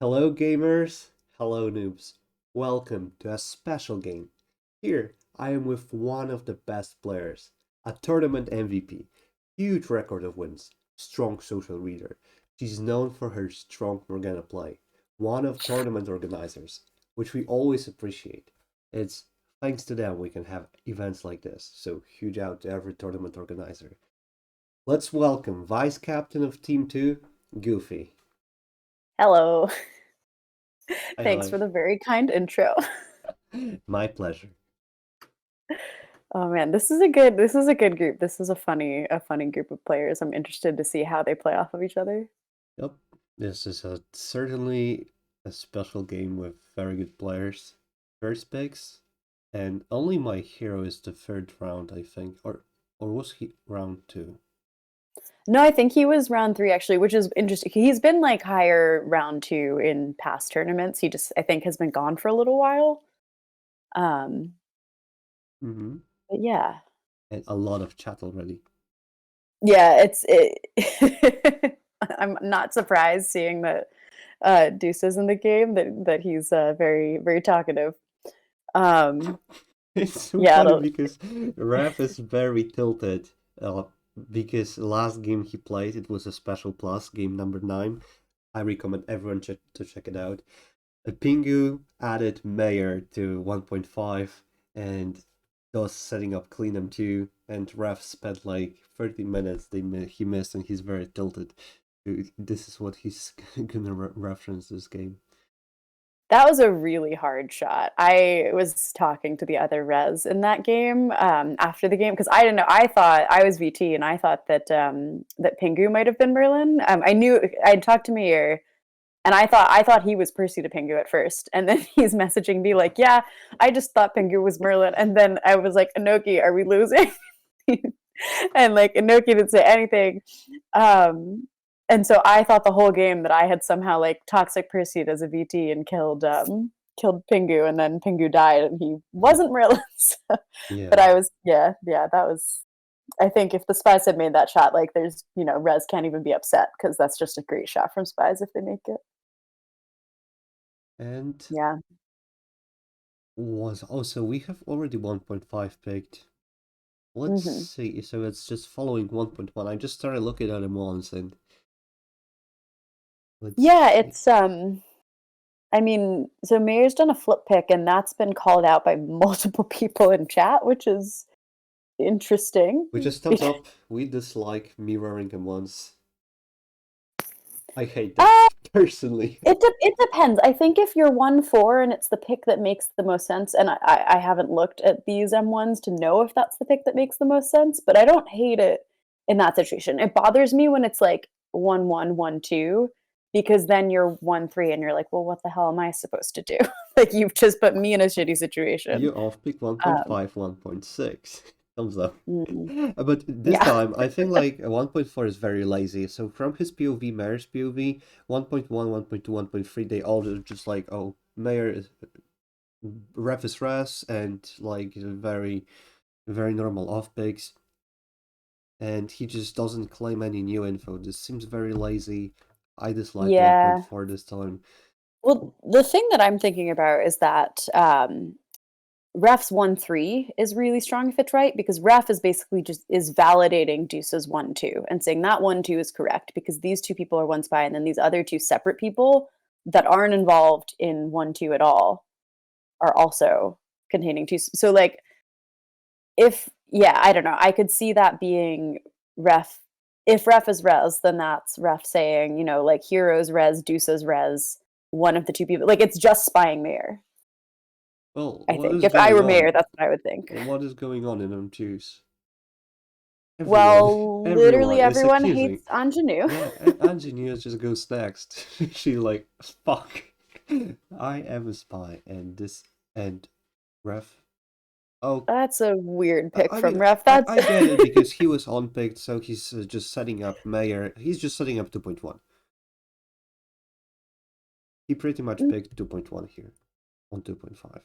Hello, gamers. Hello, noobs. Welcome to a special game. Here, I am with one of the best players, a tournament MVP, huge record of wins, strong social reader. She's known for her strong Morgana play, one of tournament organizers, which we always appreciate. It's thanks to them we can have events like this, so huge out to every tournament organizer. Let's welcome Vice Captain of Team 2, Goofy. Hello. Hi, Thanks hi. for the very kind intro. My pleasure. Oh man, this is a good group. This is a funny group of players. I'm interested to see how they play off of each other. Yep, this is certainly a special game with very good players. First picks, and only my hero is the third round, I think, or was he round two? No, I think he was round 3 actually, which is interesting. He's been like higher round 2 in past tournaments. He just I think has been gone for a little while. Um, Mm-hmm. but yeah. And a lot of chat already. Yeah, I'm not surprised seeing that Deuce is in the game that he's very very talkative. Um, It's so yeah, funny it'll, because Raf is very tilted. Because last game he played, it was a special plus, game number 9. I recommend everyone to check it out. Pingu added Mayor to 1.5 and thus setting up Clean M2, and Ref spent like 30 minutes he missed, and he's very tilted. This is what he's gonna reference this game. That was a really hard shot. I was talking to the other res in that game after the game because I didn't know. I thought I was VT and I thought that Pingu might have been Merlin. I knew I'd talked to Mir and I thought he was Percy to Pingu at first, and then he's messaging me like, "Yeah, I just thought Pingu was Merlin," and then I was like, "Inoki, are we losing?" And like Inoki didn't say anything. Um, and so I thought the whole game that I had somehow like toxic Perseid as a VT and killed Pingu, and then Pingu died and he wasn't Merlin. But Yeah. I was yeah, that was I think if the Spies had made that shot, like there's Res can't even be upset because that's just a great shot from Spies if they make it. And Yeah. was also we have already 1.5 picked. Let's Hmm. see. So it's just following 1.1. I just started looking at them once, and let's Yeah, see. it's I mean, so Mayor's done a flip pick and that's been called out by multiple people in chat, which is interesting. We just thumbs up. We dislike mirroring them once. I hate that Uh, personally. it depends. I think if you're 1-4 and it's the pick that makes the most sense, and I haven't looked at these M1s to know if that's the pick that makes the most sense, but I don't hate it in that situation. It bothers me when it's like 1-1, 1-2, because then you're 1-3 and you're like, well, what the hell am I supposed to do? Like you've just put me in a shitty situation. You off pick Um, 1.5, 1.6. Thumbs up. mm, But this yeah. time, I think like 1.4 is very lazy. So from his POV, Mayor's POV, 1.1, 1.2, 1.3, they all are just like, oh, Mayor is ref is res, and like very, very normal off picks. And he just doesn't claim any new info. This seems very lazy. I dislike Yeah. 1.4 this time. Well, the thing that I'm thinking about is that ref's 1-3 is really strong if it's right because ref is basically just is validating Deuce's 1-2 and saying that 1-2 is correct because these two people are one spy and then these other two separate people that aren't involved in 1-2 at all are also containing two. So like if yeah, I don't know. I could see that being ref. If ref is res, then that's ref saying, like heroes res, Deuce's res, one of the two people. Like it's just spying Mayor. Well, I what think is if I going were on? Mayor, that's what I would think. What is going on in M2s? Everyone, Well, literally everyone is everyone accusing. hates Ingenue. Yeah, Angie just goes next. She like, fuck. I am a spy, and this and ref. Oh, That's a weird pick I from mean, Ref. I That's I get it because he was unpicked, so he's just setting up Mayor. He's just setting up 2.1. He pretty much picked 2.1 here on 2.5.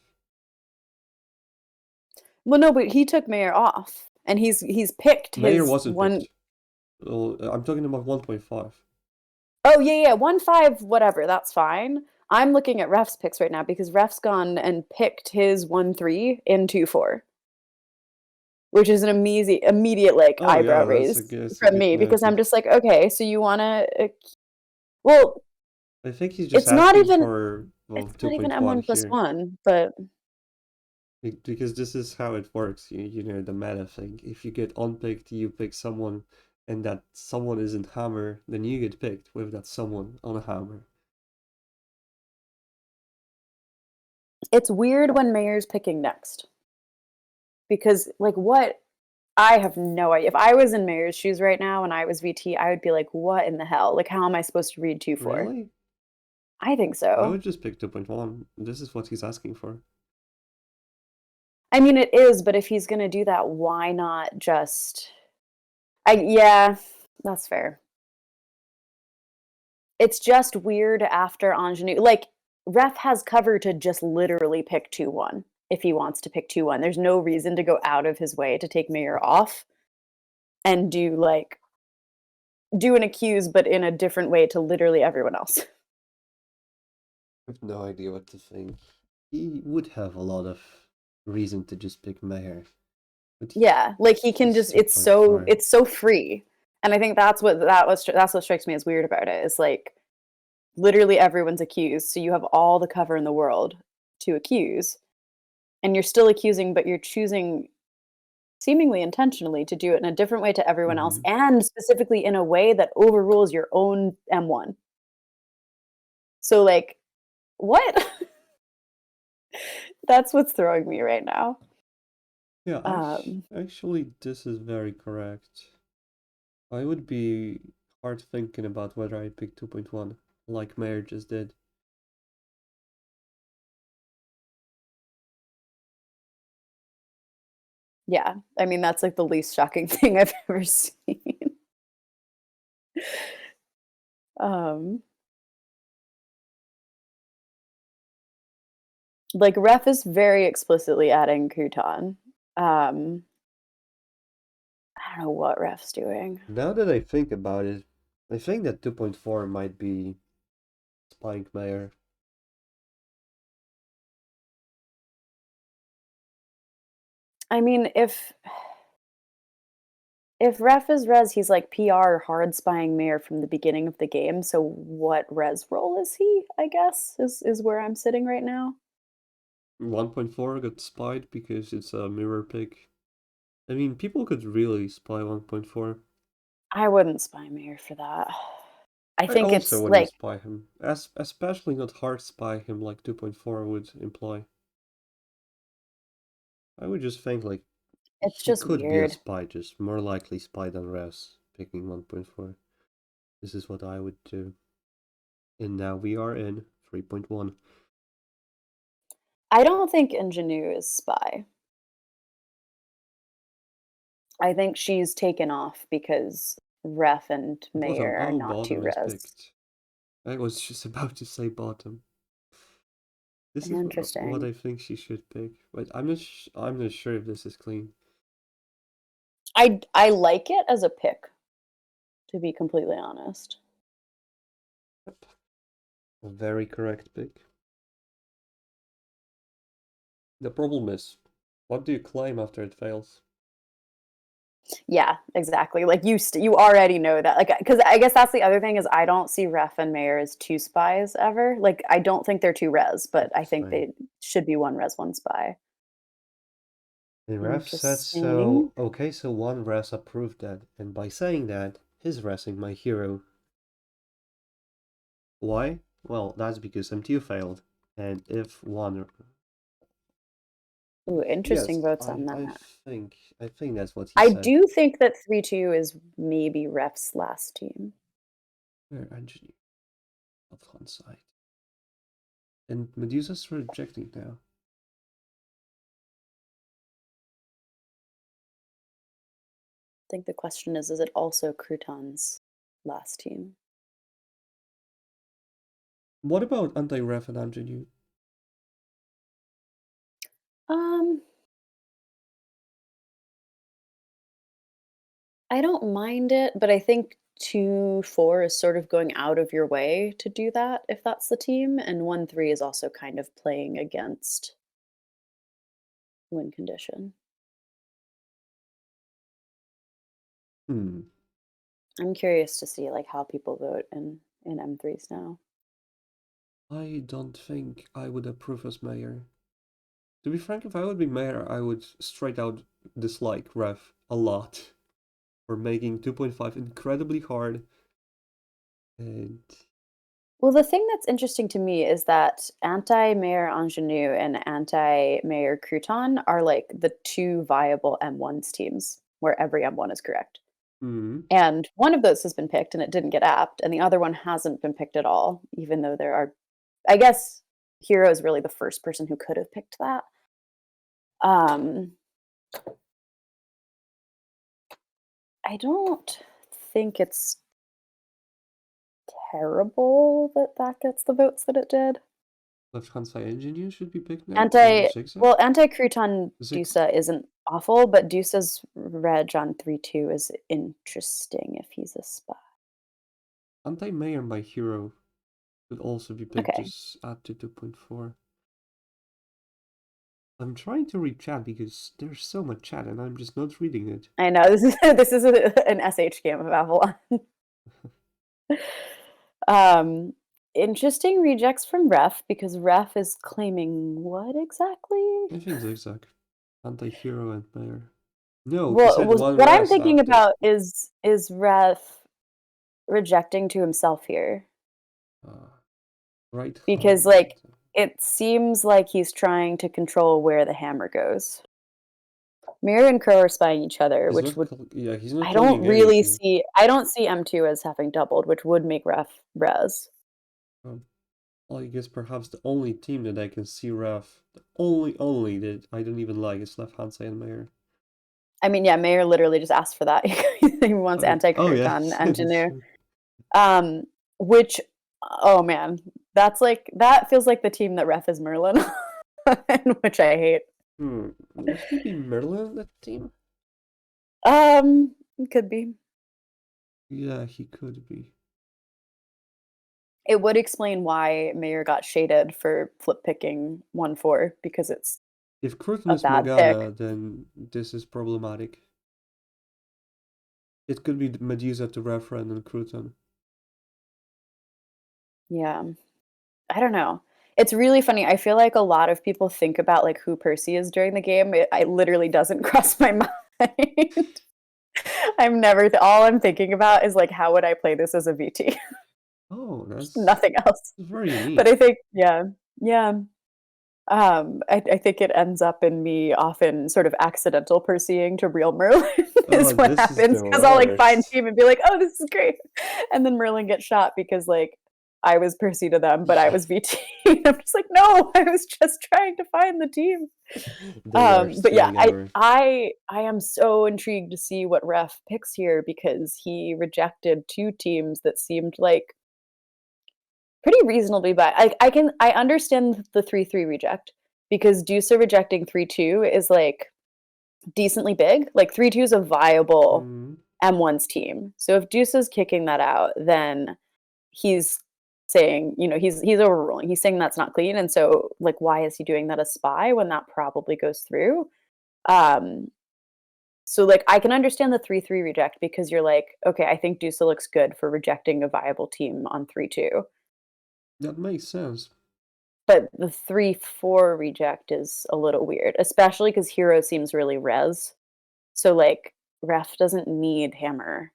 well, no, but he took Mayor off, and he's picked Mayor his wasn't one. picked. Well, I'm talking about 1.5. Oh yeah, 1-5, whatever, that's fine. I'm looking at Ref's picks right now because Ref's gone and picked his 1-3 in 2-4, which is an immediate like Oh eyebrow yeah, raise that's a from good me because I'm move. just like, okay, so you wanna well, I think he's just it's not asking even for, well, it's not even 2.1 M1 plus here. 1, but Because this is how it works, the meta thing. If you get unpicked, you pick someone, and that someone isn't Hammer, then you get picked with that someone on a Hammer. it's weird when Mayor's picking next. Because like what I have no idea. If I was in Mayor's shoes right now and I was VT, I would be like, what in the hell? Like how am I supposed to read 2-4? Really? I think I so. would just pick 2.1. This is what he's asking for. I mean it is, but if he's gonna do that, why not just yeah, that's fair. It's just weird after Ingenue. Like Ref has cover to just literally pick 2-1 if he wants to pick 2-1. There's no reason to go out of his way to take Mayor off and do an accuse, but in a different way to literally everyone else. I have no idea what to think. He would have a lot of reason to just pick Mayor. But Yeah, like he can he's just 2.4. it's so free. And I think that's what strikes me as weird about it is like literally everyone's accused, so you have all the cover in the world to accuse, and you're still accusing, but you're choosing seemingly intentionally to do it in a different way to everyone else Mm-hmm. and specifically in a way that overrules your own M1. So like what? That's what's throwing me right now. Yeah, Um actually, this is very correct. I would be hard thinking about whether I pick 2.1, like Mayor just did. yeah, I mean that's like the least shocking thing I've ever seen. Um Like Ref is very explicitly adding crouton. Um, I don't know what Ref's doing. Now that I think about it, I think that 2.4 might be Spike Mayor. I mean, if Ref is res, he's like PR hard spying Mayor from the beginning of the game. So what res role is he? I guess is where I'm sitting right now. 1.4 got spied because it's a mirror pick. I mean, people could really spy 1.4. I wouldn't spy Mayor for that. I I think also it's wouldn't like spy him, especially not hard spy him like 2.4 would imply. I would just think like it's he just could be a weird. spy, just more likely spy than Res, picking 1.4. This is what I would do. And now we are in 3.1. I don't think Ingenue is spy. I think she's taken off because Ref and Bottom. Mayor are Oh, not too bottom is res. picked. I was just about to say bottom. This is what Interesting. I think she should pick, but I'm not sure if this is clean. I like it as a pick, to be completely honest. Yep. A very correct pick. The problem is, what do you claim after it fails? Yeah, exactly. Like you already know that. Like because I guess that's the other thing is I don't see Ref and Mayor as two spies ever. Like I don't think they're two res, but I think Interesting. they should be one res, one spy. And Ref said so. Interesting. Okay, so one res approved that, and by saying that, he's resing my hero. Why? Well, that's because M2 failed, and if one, Ooh, yes, interesting votes I on I that. think I think that's what he I said. do think that 3-2 is maybe Ref's last team. Where engineer of one side, and Medusa's rejecting now. I think the question is it also Crouton's last team? What about anti-ref and engineer? Um, I don't mind it, but I think 2-4 is sort of going out of your way to do that if that's the team, and 1-3 is also kind of playing against win condition. Hmm. I'm curious to see like how people vote in M3s now. I don't think I would approve as mayor. To be frank, if I would be mayor, I would straight out dislike Rev a lot for making 2.5 incredibly hard. And Well, the thing that's interesting to me is that anti-Mayor Ingenue and anti-Mayor Crouton are like the two viable M1s teams where every M1 is correct. hmm, And one of those has been picked and it didn't get apt, and the other one hasn't been picked at all, even though there are, I guess, Hero is really the first person who could have picked that. Um, I don't think it's terrible that that gets the votes that it did. left-hand side engineer should be picked now, or Anti Zigzag? well, anti-Crouton Zigzag. Dusa isn't awful, but Dusa's reg on 3-2 is interesting if he's a spy. Anti-mayor by hero could also be picked, Okay. just add to 2.4. I'm trying to read chat because there's so much chat and I'm just not reading it. I know this is an SH game of Avalon. Interesting rejects from Ref because Ref is claiming what exactly? I think Zigzag. Anti-hero and mayor. No, he Well, said one what I'm res thinking after. about is Ref rejecting to himself here Right because hand. like it seems like he's trying to control where the hammer goes. Mirror and Crow are spying each other, He's which not, would yeah, he's not I don't claiming really anything. see I don't see M2 as having doubled, which would make Ref res. Well, I guess perhaps the only team that I can see Ref, the only that I don't even like is left hand side and mayor. I mean, yeah, Mayor literally just asked for that. He wants Oh yeah, anti-crouton that's engineer. true. Which, oh man, that's like that feels like the team that ref is Merlin, which I hate. Would he be Merlin on that team? It could be. Yeah, he could be. It would explain why Mayor got shaded for flip picking 1-4 because it's If Cruton a is bad pick. Morgana, then this is problematic. It could be Medusa to referend and Cruton. Yeah, I don't know. It's really funny. I feel like a lot of people think about like who Percy is during the game. It literally doesn't cross my mind. I'm never. All I'm thinking about is like, how would I play this as a VT? Oh, Just that's nothing else. very But unique. I think, yeah, yeah. I think it ends up in me often sort of accidental Percying to real Merlin is Oh, what this is happens the because I'll like find worst. team and be like, oh, this is great, and then Merlin gets shot because like I was Percy to them, but I Yeah, was VT. I'm just like, no, I was just trying to find the team. the worst But yeah, feeling ever. I am so intrigued to see what ref picks here because he rejected two teams that seemed like pretty reasonably bad. I understand the 3-3 reject because Dusa rejecting 3-2 is like decently big. Like 3-2 is a viable Mm. M1's team. So if Dusa's kicking that out, then he's saying, he's overruling. He's saying that's not clean. And so like why is he doing that as spy when that probably goes through? Um so like I can understand the 3-3 reject because you're like, okay, I think Dusa looks good for rejecting a viable team on 3-2. That makes sense. But the 3-4 reject is a little weird, especially because Hero seems really res. So, like, Ref doesn't need Hammer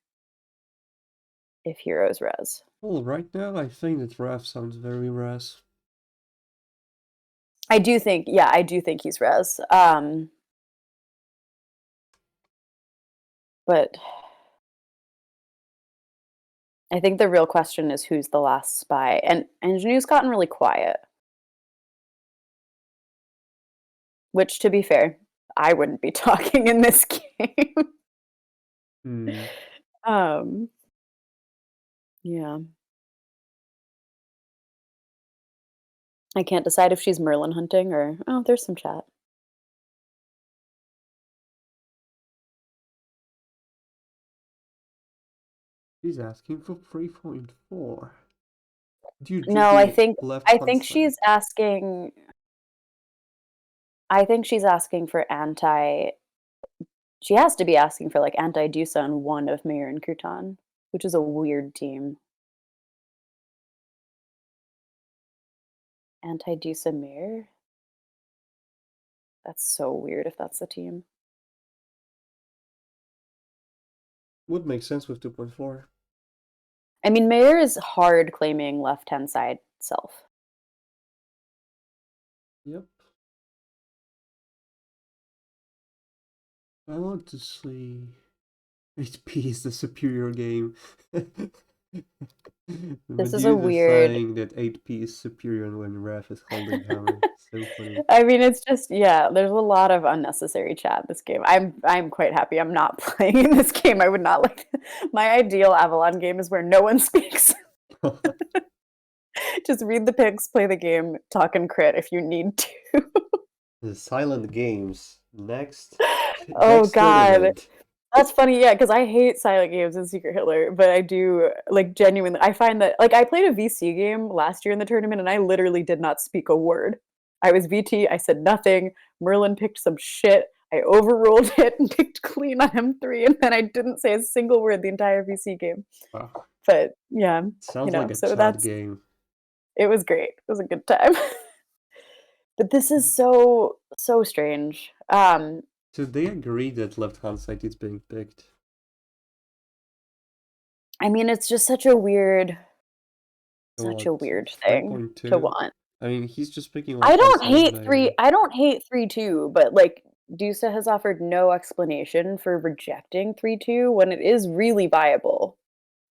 if Hero's res. Well, right now I think that Ref sounds very res. I do think, yeah, I do think he's res. But I think the real question is who's the last spy. And Ingenue's gotten really quiet, which, to be fair, I wouldn't be talking in this game. Hmm. um, yeah. I can't decide if she's Merlin hunting or, oh, there's some chat. She's asking for 3.4. Due to No, the left I hand think side. she's asking. I think she's asking for anti. She has to be asking for like anti Dusa on one of Mayor and Crouton, which is a weird team. Anti Dusa Mayor. That's so weird if that's the team. Would make sense with 2.4. I mean, Mayor is hard claiming left hand side self. Yep. I want to see. HP is the superior game. This is a Medusa weird. saying that 8P is superior when Ref is holding hammer. So funny. I mean, it's just yeah. There's a lot of unnecessary chat in this game. I'm quite happy. I'm not playing in this game. I would not like. My ideal Avalon game is where no one speaks. Just read the picks, play the game, talk and crit if you need to. The silent games. Next. Oh Next God. tournament. That's funny, yeah, because I hate silent games in Secret Hitler, but I do like genuinely. I find that like I played a VC game last year in the tournament, and I literally did not speak a word. I was VT. I said nothing. Merlin picked some shit. I overruled it and picked clean on M3, and then I didn't say a single word the entire VC game. Wow. But yeah, Sounds like a so chat game. it was great. It was a good time. But this is so strange. So they agree that left hand side is being picked. I mean, it's just such a weird So such a what? weird thing to 3.2? want. I mean, he's just picking left hand side Mayor. I don't hate 3-2, but like Dusa has offered no explanation for rejecting 3-2 when it is really viable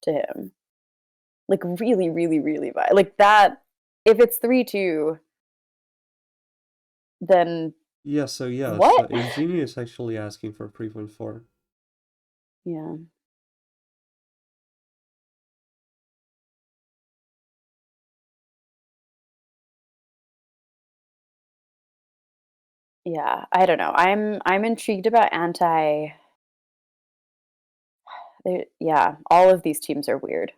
to him. Like really, really, really viable. Like that if it's 3-2, then Yeah, so what? Ingenious is actually asking for 3.4. Yeah. Yeah, I don't know. I'm intrigued about anti yeah, all of these teams are weird.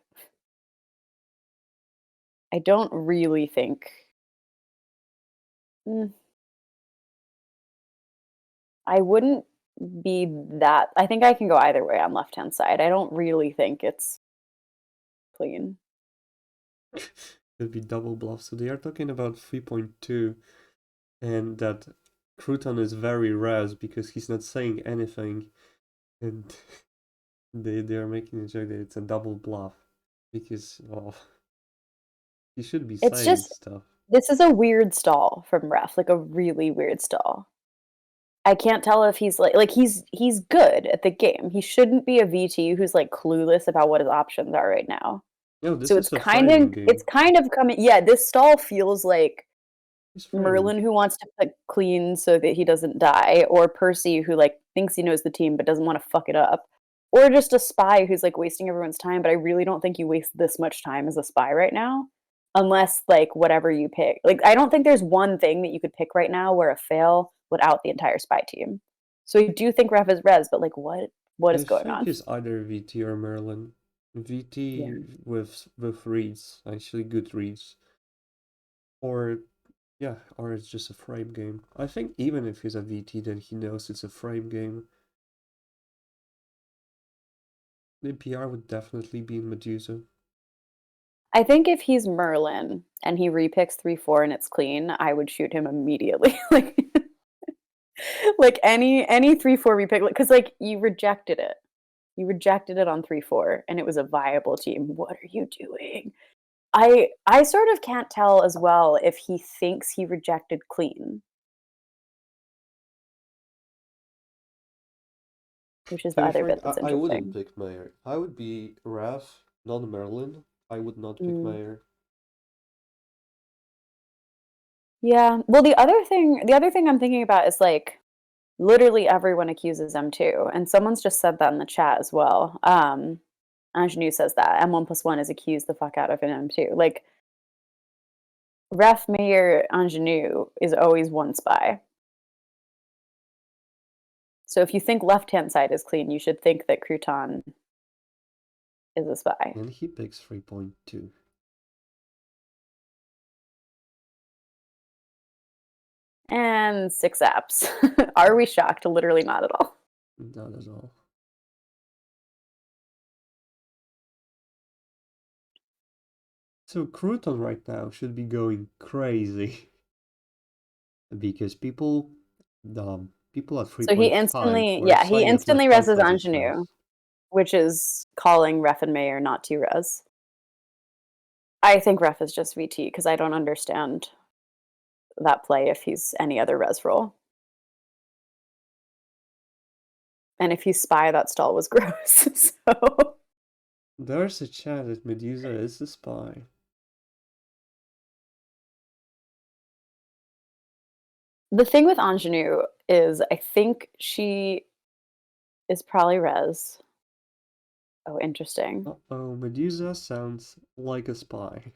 I don't really think mm, I wouldn't be that I think I can go either way on left-hand side. I don't really think it's clean. It'd be double bluff. So they are talking about 3.2 and that Crouton is very res because he's not saying anything. And they are making a joke that it's a double bluff because, well, he should be It's saying just stuff. this is a weird stall from Ref, like a really weird stall. I can't tell if he's like he's good at the game. He shouldn't be a VT who's like clueless about what his options are right now. No, this So is a framing it's game. kind of coming yeah, this stall feels like He's framing. Merlin who wants to put clean so that he doesn't die, or Percy who like thinks he knows the team but doesn't want to fuck it up, or just a spy who's like wasting everyone's time. But I really don't think you waste this much time as a spy right now, unless like whatever you pick. Like I don't think there's one thing that you could pick right now where a fail would out the entire spy team. So I do think Ref is res, but like what I is going think on? it's either VT or Merlin. Yeah. VT with reads, actually good reads. Or yeah, or it's just a frame game. I think even if he's a VT, then he knows it's a frame game. The PR would definitely be in Medusa. I think if he's Merlin and he repicks 3-4 and it's clean, I would shoot him immediately. Like any 3-4 repick because like you rejected it. You rejected it on 3-4 and it was a viable team. What are you doing? I sort of can't tell as well if he thinks he rejected clean, which is To the be other frank, bit that's I wouldn't interesting. pick Mayor. I would be Raf, not Merlin. I would not pick Mm. Mayor. Yeah. Well, the other thing I'm thinking about is like literally everyone accuses M2, and someone's just said that in the chat as well. Ingenue says that M1+1 is accused the fuck out of an M2. Like Ref Mayor Ingenue is always one spy. So if you think left hand side is clean, you should think that Crouton is a spy. And he picks 3.2. And 6 apps. Are we shocked? Literally not at all. Not at all. So Crouton right now should be going crazy. Because people at So he 3.5 instantly, were yeah, he excited that instantly left hand reses side is Ingenue, res. which is calling Ref and Mayor not T-res. I think Ref is just VT because I don't understand that play if he's any other res role. And if he's spy, that stall was gross. So There's a chance that Medusa is the spy. the thing with Ingenue is I think she is probably res. Oh, interesting. Uh-oh, Medusa sounds like a spy.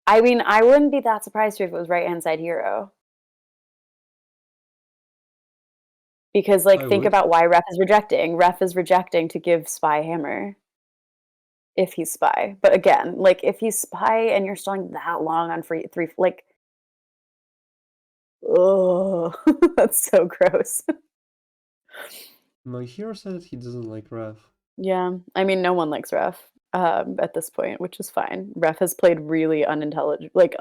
I mean, I wouldn't be that surprised if it was right-hand side hero. Because, like, I think would. about why Ref is rejecting. Ref is rejecting to give spy hammer if he's spy. But again, like, if he's spy and you're stalling that long on free three, like, oh, that's so gross. My hero said that he doesn't like Rev. Yeah, I mean, no one likes Ref at this point, which is fine. Ref has played really unintelligent, like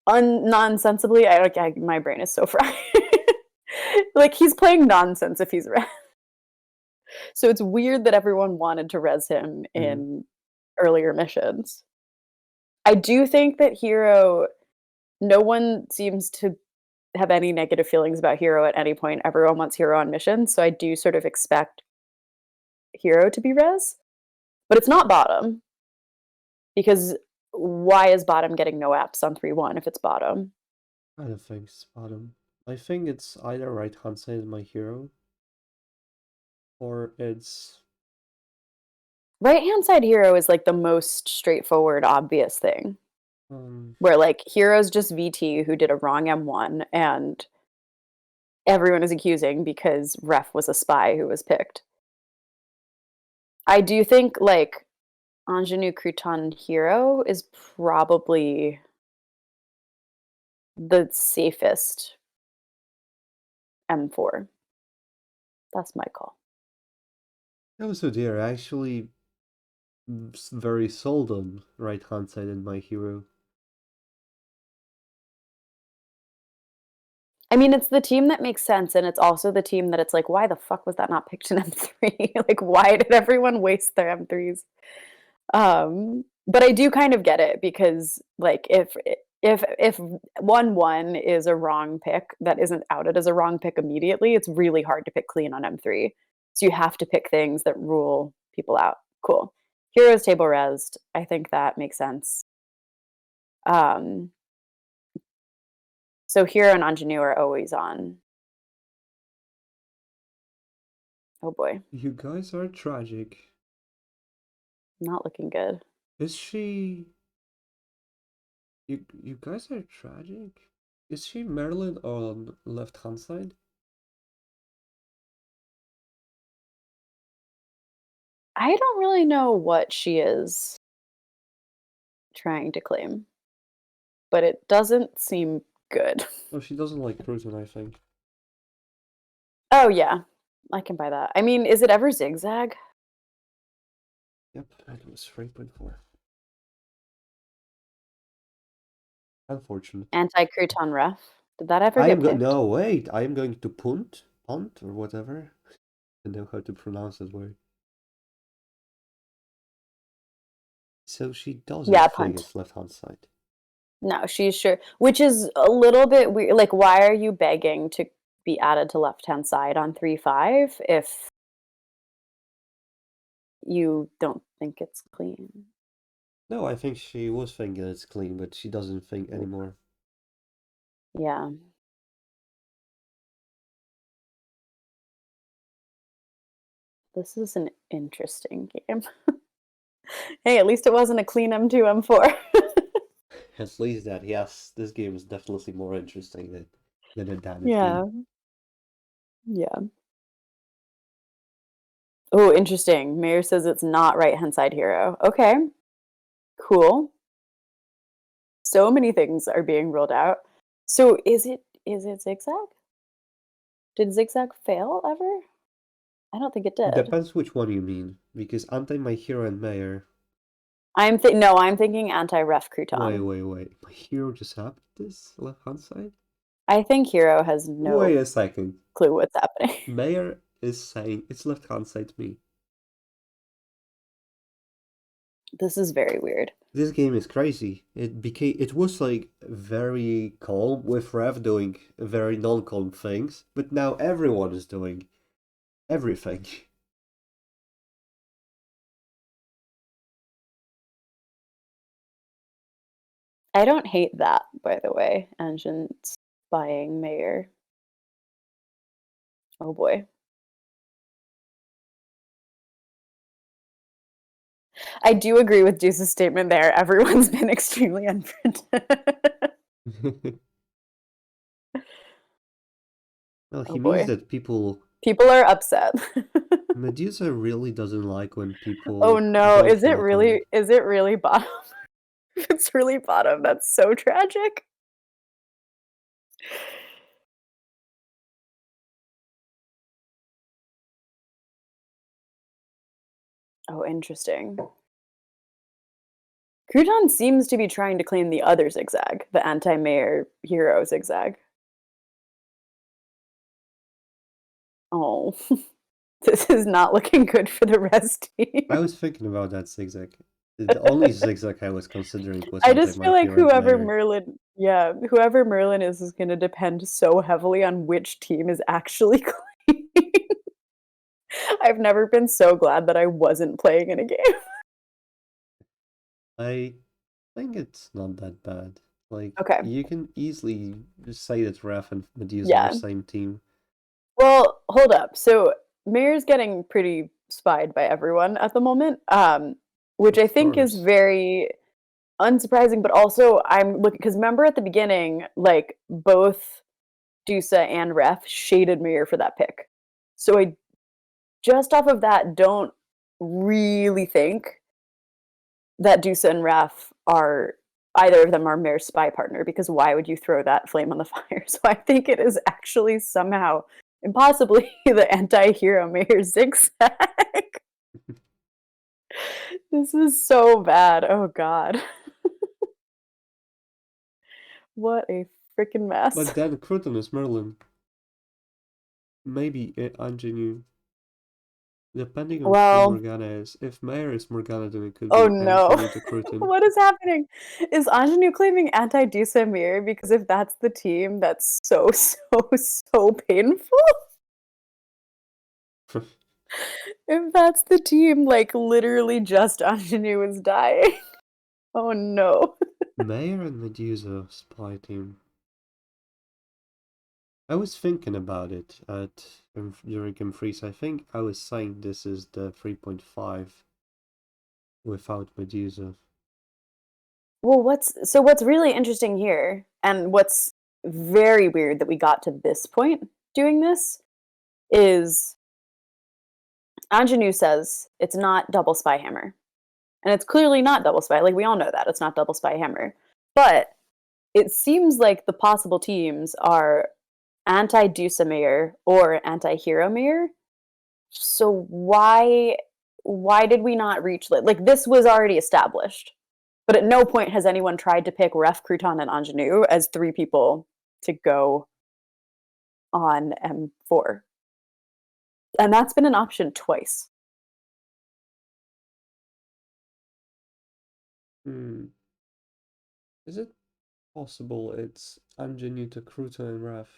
nonsensibly. My brain is so fried. Like he's playing nonsense if he's Ref. So it's weird that everyone wanted to res him Mm. in earlier missions. I do think that Hero, no one seems to have any negative feelings about Hero at any point. Everyone wants Hero on missions, so I do sort of expect Hero to be res, but it's not bottom because why is bottom getting no apps on 3-1 if it's bottom? I don't think it's bottom. I think it's either right hand side my hero, or it's Right hand side Hero is like the most straightforward, obvious thing. Where like Hero's just VT who did a wrong M1 and everyone is accusing because Ref was a spy who was picked. I do think like Ingenue Crouton Hero is probably the safest M4. That's my call. oh so dear. Actually, very sold on right hand side in my hero. I mean, it's the team that makes sense, and it's also the team that it's like, why the fuck was that not picked in M3? Like, why did everyone waste their M3s? But I do kind of get it because, like, if 1-1 is a wrong pick that isn't outed as a wrong pick immediately, it's really hard to pick clean on M3. So you have to pick things that rule people out. Cool. Heroes table resed. I think that makes sense. So Hero and Ingenue are always on. Oh boy, You guys are tragic. not looking good. Is she? You guys are tragic. Is she Marilyn on left hand side? I don't really know what she is trying to claim, but it doesn't seem good. Oh, she doesn't like Crouton, I think. Oh yeah, I can buy that. I mean, is it ever zigzag? Yep, and it was 3.4. Unfortunate. Anti-crouton ref. Did that ever I am get picked? no wait. I am going to punt or whatever. I know how to pronounce that word. So she doesn't Yeah, think punt. it's left hand side. No, she's sure. Which is a little bit weird. Like, why are you begging to be added to left-hand side on 3-5 if you don't think it's clean? No, I think she was thinking it's clean, but she doesn't think anymore. Yeah. This is an interesting game. Hey, at least it wasn't a clean M2, M4. At least that, yes, this game is definitely more interesting than it had Yeah. been. Yeah. Oh, interesting. Mayor says it's not right-hand side hero. Okay, cool. So many things are being ruled out. So is it zigzag? Did zigzag fail ever? I don't think it did. Depends which one you mean, because My Hero and Mayor. I'm thinking anti-ref Wait, crouton. wait, wait. My Hero just happened this left hand side? I think hero has Wait no a second. clue what's happening. Mayor is saying it's left hand side to me. This is very weird. This game is crazy. It was like very calm with Rev doing very non-calm things, but now everyone is doing everything. I don't hate that, by the way. Engines buying mayor. Oh boy. I do agree with Juice's statement there. Everyone's been extremely unpredictable. Well, Oh he means boy. that People are upset. Medusa really doesn't like when Oh people no, don't welcome. is it really bottom? It's really bottom. That's so tragic. Oh, interesting. Crouton seems to be trying to claim the other zigzag, the anti-mayor hero zigzag. Oh, this is not looking good for the rest team. I was thinking about that zigzag. The only zigzag I was considering was I Anti just My feel like Hero and Mayor. whoever Merlin is going to depend so heavily on which team is actually claiming. I've never been so glad that I wasn't playing in a game. I think it's not that bad. Like, Okay, you can easily just say that Raph and Medusa are yeah. same team. Well, hold up. So Mayor's getting pretty spied by everyone at the moment, which I Of think is course. very unsurprising. But also, I'm looking because remember at the beginning, like both Dusa and Ref shaded Mayor for that pick. So I just off of that don't really think that Dusa and Ref are either of them are Mayor's spy partner because why would you throw that flame on the fire? So I think it is actually somehow impossibly the anti-hero Mayor zigzag. This is so bad. Oh god. What a freaking mess. But then Crouton is Merlin. Maybe Ingenue. Depending on who Well, Morgana is. If Mayor is Morgana, then it could oh be no. Ingenue to Crouton. What is happening? Is Ingenue claiming anti-Dusa Mir? Because if that's the team, that's so, so, so painful. If that's the team, like literally just Ingenue is dying. Oh no. Mayor and Medusa spy team. I was thinking about it during Game Freeze. I think I was saying this is the 3.5 without Medusa. Well, what's really interesting here, and what's very weird that we got to this point doing this, is Ingenue says it's not double spy hammer. And it's clearly not double spy. Like we all know that it's not double spy hammer. But it seems like the possible teams are anti-Dusa Mayor or anti-Hero Mayor. So why did we not reach like this was already established? But at no point has anyone tried to pick Ref, Crouton, and Ingenue as three people to go on M4. And that's been an option twice. Hmm. Is it possible it's Ingenue to Crouton and Ref?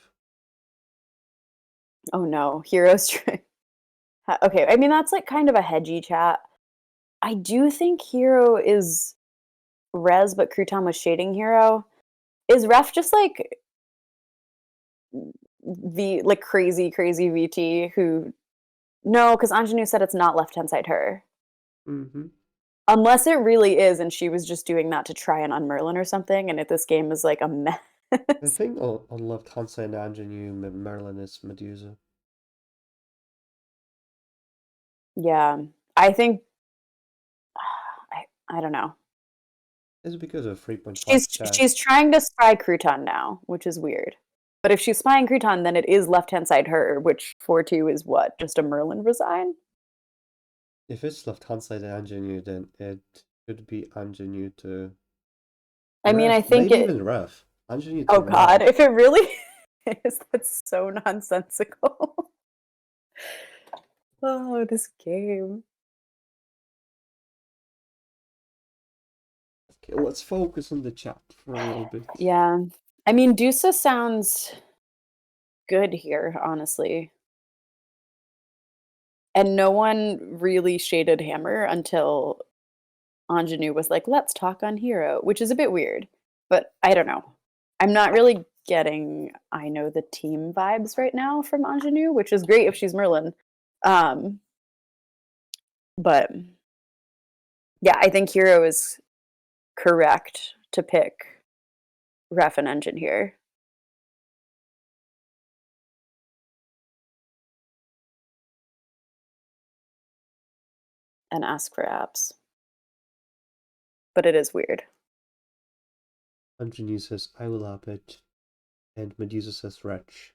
Oh no, Heroes. Okay, I mean that's like kind of a hedgy chat. I do think Hero is Res, but Crouton was shading Hero. Is Ref just like the like crazy VT who no, because Ingenue said it's not left hand side her. Mm-hmm. Unless it really is, and she was just doing that to try and unmerlin or something, and if this game is like a I mess. think on left hand side Ingenue, Merlin is Medusa. Yeah. I think I don't know. It's because of 3.5 She's chess. trying to spy Crouton now, which is weird. But if she's spying Crouton, then it is left-hand side her, which 4-2 is what? Just a Merlin resign? If it's left hand side ingenue, then it should be ingenue to I mean, I ref, think maybe it. even ref. Ingenue to Oh God, ref. if it really is, that's so nonsensical. Oh, this game. Okay, let's focus on the chat for a little bit. Yeah. I mean, Dusa sounds good here, honestly. And no one really shaded Hammer until Ingenue was like, let's talk on Hero, which is a bit weird. But I don't know. I'm not really getting I know the team vibes right now from Ingenue, which is great if she's Merlin. Um, but yeah, I think Hero is correct to pick Ref and Engine here. And ask for apps. But it is weird. Ingenue says, I will up it. And Medusa says, wretch.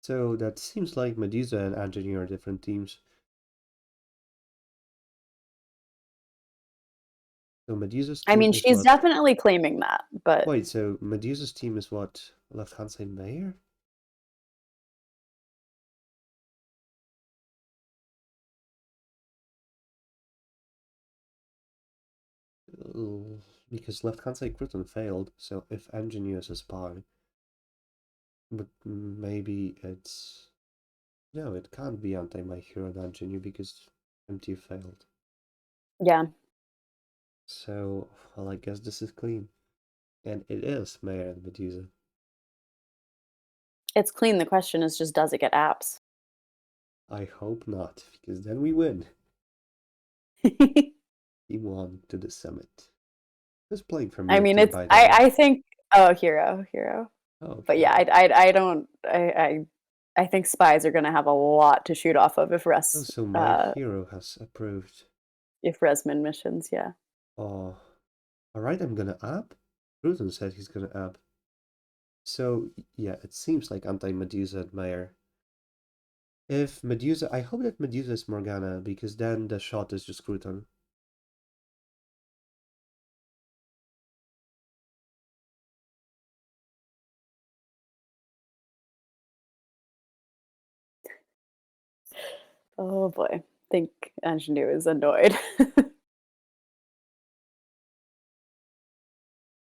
So that seems like Medusa and Ingenue are different teams. So Medusa's I team mean, is she's what? definitely claiming that, but Wait, so Medusa's team is what? Left hand side mayor? Because left hand side Crouton failed, so if Ingenue is a spy, but maybe it's. No, it can't be anti my hero and Ingenue because MT failed. yeah, So, well, I guess this is clean. And it is Mayor and Medusa. it's clean. The question is just, does it get apps? I hope not, because then we win. I Team 1 to the summit. Who's playing from your mean, team, it's by the way? I think oh hero. Oh, But yeah, hero. I don't I think spies are gonna have a lot to shoot off of Oh, so my hero has approved. if Resman missions, yeah. Oh, alright, I'm gonna app. Crouton said he's gonna app. So, yeah, it seems like anti-Medusa and Mayor. If Medusa, I hope that Medusa is Morgana, because then the shot is just Crouton. Oh boy. I think Ingenue is annoyed.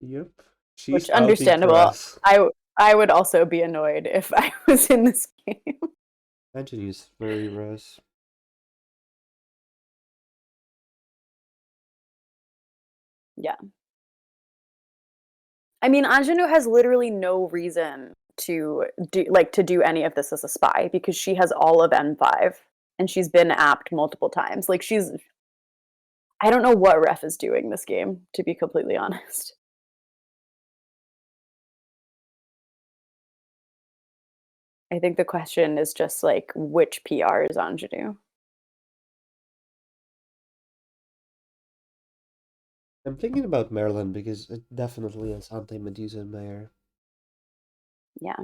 Yep. She's Which upping understandable. Press. I would also be annoyed if I was in this game. Anthony's very res. Yeah. I mean, Ingenue has literally no reason to do any of this as a spy because she has all of N5 and she's been apped multiple times. Like she's I don't know what Ref is doing this game, to be completely honest. I think the question is just like which PR is Ingenue? I'm thinking about Maryland because it definitely is anti-Medusa and Mayor. Yeah.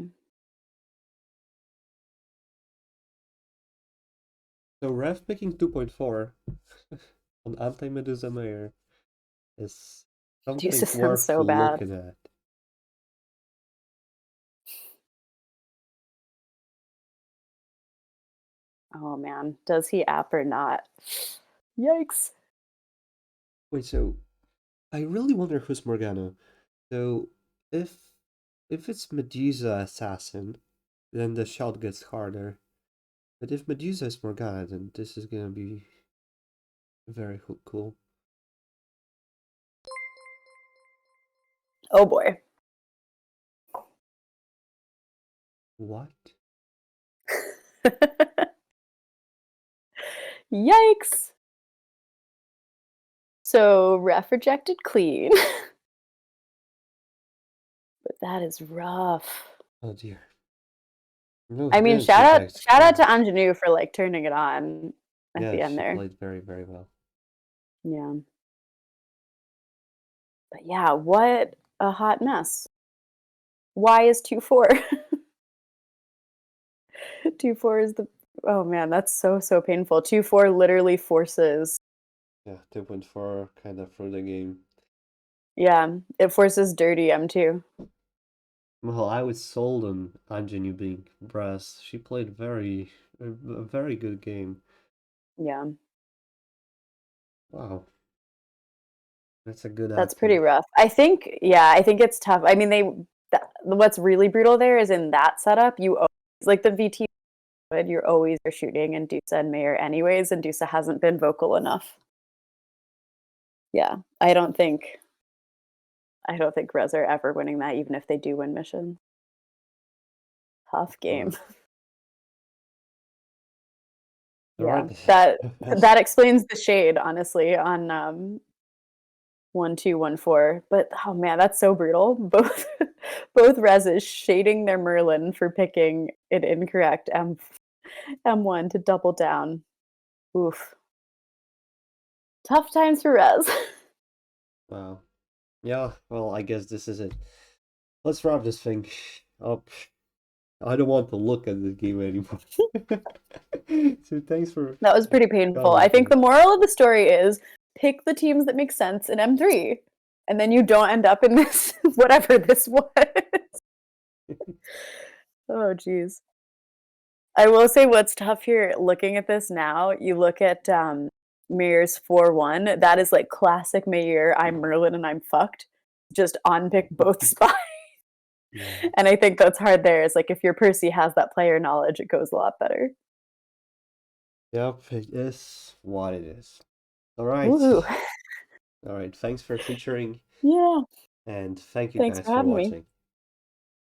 So Ref picking 2.4 on anti-Medusa Mayor is something Jesus sounds worth so bad. looking at. Oh man, does he app or not? Yikes. Wait, so I really wonder who's Morgana. So if if it's Medusa Assassin, then the shot gets harder. But if Medusa is Morgana, then this is gonna be very cool. Oh boy. What? Yikes. So Ref rejected clean. But that is rough. Oh dear. No, I mean, didn't see Bex shout out play. to Ingenue for like turning it on at Yeah, the end she there. played very, very well. Yeah. But yeah, what a hot mess. Why is 2-4? 2-4 is the oh man, that's so painful. 2-4 literally forces Yeah, 2.4 kind of through the game. yeah, it forces dirty M2. Well, I was sold on Anjanu being brass. She played a very good game. Yeah. Wow, that's a good That's pretty acting. rough. I think yeah, I think it's tough. I mean, what's really brutal there is in that setup, you always like the VT you're always are shooting and Dusa and Mayer anyways, and Dusa hasn't been vocal enough. Yeah, I don't think Rez are ever winning that, even if they do win mission. Tough game. Wow. All Yeah, right. that explains the shade, honestly, on 1214. But oh man, that's so brutal. Both Rezes shading their Merlin for picking an incorrect M1 to double down. Oof. Tough times for Rez. Wow. Yeah, well, I guess this is it. Let's wrap this thing up. I don't want to look at this game anymore. So thanks for That was pretty painful. I think commenting. the moral of the story is pick the teams that make sense in M3, and then you don't end up in this, whatever this was. Oh, geez. I will say what's tough here, looking at this now, you look at Mayer's 4-1, that is like classic Mayer, I'm Merlin and I'm fucked. Just on pick both spots. Yeah. And I think that's hard there. Is like if your Percy has that player knowledge, it goes a lot better. Yep, it is what it is. All right. Woohoo. All right. Thanks for featuring, Yeah. and thank you Thanks guys for for having me. watching.